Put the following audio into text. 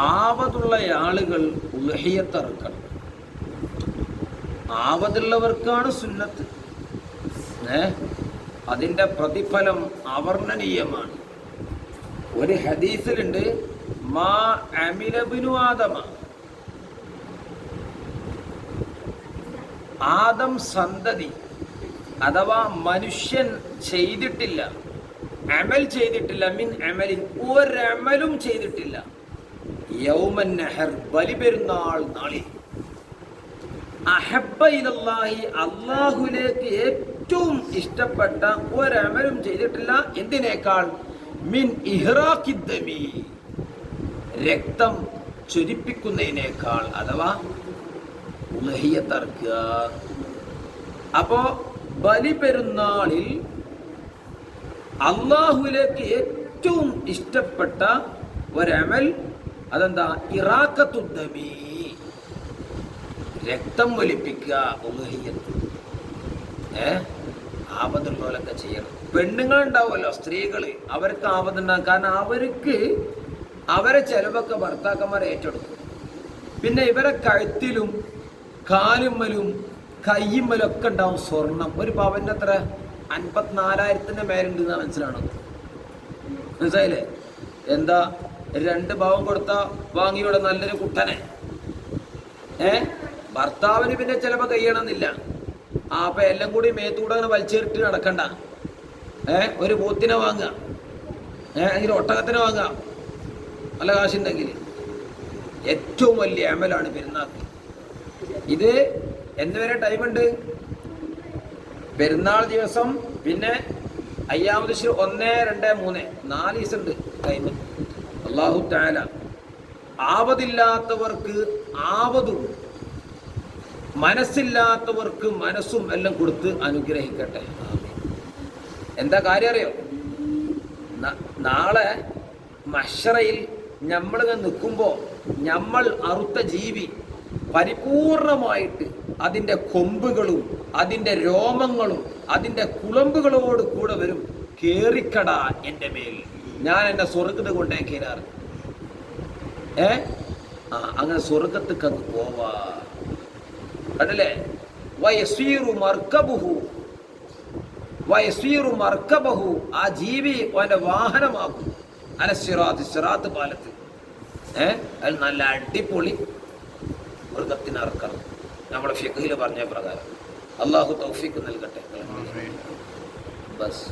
ആവതുള്ള ആളുകൾ ഉൽഹിയത്ത് അറുക്കണം. ആവതുള്ളവർക്കാണ് സുന്നത്ത്. അതിൻ്റെ പ്രതിഫലം അവർണ്ണനീയമാണ്. ഒരു ഹദീസിലുണ്ട്, മാ അമിലബിനു ആദമ, ആദം സന്തതി അഥവാ മനുഷ്യൻ ചെയ്തിട്ടില്ല, അമൽ ചെയ്തിട്ടില്ല, മിൻ അമലിൻ ഒരമലും ചെയ്തിട്ടില്ല, യൗമൻ നഹർ ബലി പെരുന്നാൾ നാളിൽ, അഹബ്ബ ഇലല്ലാഹി അല്ലാഹുവിലേക്ക് ഏറ്റവും ഇഷ്ടപ്പെട്ട ഒരമലും ചെയ്തിട്ടില്ല. എന്തിനേക്കാൾ? മിൻ ഇഹ്റാഖിദ്ദമി, രക്തം ചൊരിപ്പിക്കുന്നതിനേക്കാൾ, അഥവാ ഉലഹിയത്ത് അറുക്കുക. അപ്പോ ബലി പെരുന്നാളിൽ അള്ളാഹുവിലേക്ക് ഏറ്റവും ഇഷ്ടപ്പെട്ട ഒരമൽ അതെന്താ? ഇറാഖത്തുദ്ദമി, രക്തം ഒലിപ്പിക്കുക. ഉലഹിയത്ത് ആപത്തുള്ളവരൊക്കെ ചെയ്യണം. പെണ്ണുങ്ങളുണ്ടാവുമല്ലോ, സ്ത്രീകൾ, അവർക്ക് ആപത്തുണ്ടാകും. കാരണം അവരെ ചെലവൊക്കെ ഭർത്താക്കന്മാർ ഏറ്റെടുക്കും. പിന്നെ ഇവരെ കഴുത്തിലും കാലുമ്മലും കയ്യുമ്മലും ഒക്കെ ഉണ്ടാവും സ്വർണം. ഒരു പവൻ്റെ അത്ര 54,000 മേലുണ്ട് എന്ന് മനസ്സിലാണോ? മനസ്സിലായില്ലേ? എന്താ 2 പവൻ കൊടുത്താൽ വാങ്ങിയുടെ നല്ലൊരു കുട്ടനെ. ഭർത്താവിന് പിന്നെ ചിലപ്പോൾ കഴിയണമെന്നില്ല. അപ്പം എല്ലാം കൂടി മേത്തൂടെ അങ്ങനെ വലിച്ചേറിട്ട് നടക്കണ്ട. ഒരു പോത്തിനെ വാങ്ങുക, അതിന് ഒട്ടകത്തിനെ വാങ്ങുക, നല്ല കാശുണ്ടെങ്കിൽ. ഏറ്റവും വലിയ അമലാണ് പെരുന്നാൾക്ക്. ഇത് എന്നുവരെ ടൈമുണ്ട്? പെരുന്നാൾ ദിവസം, പിന്നെ അയ്യാമത് 1, 2, 3 4 ദിവസമുണ്ട് ടൈം. അല്ലാഹു തആല ആവതില്ലാത്തവർക്ക് ആവതും മനസ്സില്ലാത്തവർക്ക് മനസ്സും എല്ലാം കൊടുത്ത് അനുഗ്രഹിക്കട്ടെ. എന്താ കാര്യം അറിയോ? നാളെ മഹ്ശറയിൽ നമ്മളിങ്ങനെ നിൽക്കുമ്പോൾ നമ്മൾ അറുത്ത ജീവി പരിപൂർണമായിട്ട് അതിൻ്റെ കൊമ്പുകളും അതിൻ്റെ രോമങ്ങളും അതിൻ്റെ കുളമ്പുകളോട് കൂടെ വരും. കേറിക്കടാ എൻ്റെ മേൽ, ഞാൻ എന്നെ സ്വർഗത്ത് കൊണ്ടേക്കേരാറ്. അങ്ങനെ സ്വർഗത്തേക്ക് അങ്ങ് പോവാ. കണ്ടില്ലേ? വയസ്വീറു മർക്കബഹു, ആ ജീവി അവൻ്റെ വാഹനമാകും. സിറാത്ത് പാലത്ത്. അത് നല്ല അടിപൊളി മൃഗത്തിന് അറക്കണം. നമ്മുടെ ഫിഖ്ഹിൽ പറഞ്ഞ പ്രകാരം. അള്ളാഹു തൗഫീഖ് നൽകട്ടെ. ബസ്.